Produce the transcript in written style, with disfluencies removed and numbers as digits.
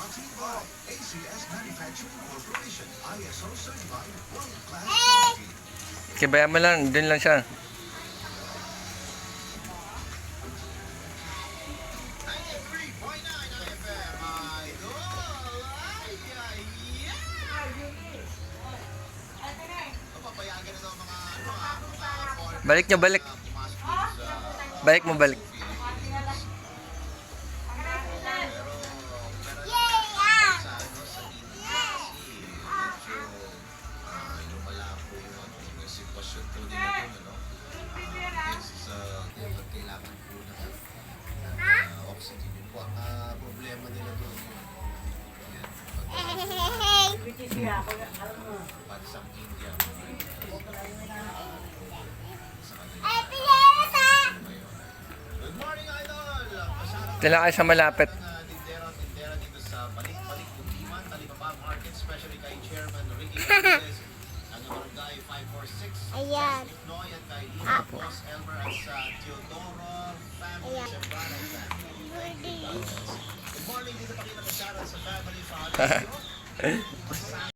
brought to you by ACS Manufacturing Corporation. ISO certified world-class quality. Kibayan mo lang, dun lang siya. Balik niya, balik. Balik mo, balik. Problema nila doon. Bansang India. Good morning, Idol! Tila kayo sa malapit. Tindera dito sa Balik-Balik Kundiman, Talibaba Market, especially kay Chairman Ricky Francis, ang barangay 546, Ayan. Noy at kay Lina, Boss Elmer at sa Teodoro family, Sembrana family. Good morning, dito pa kita sa family, sa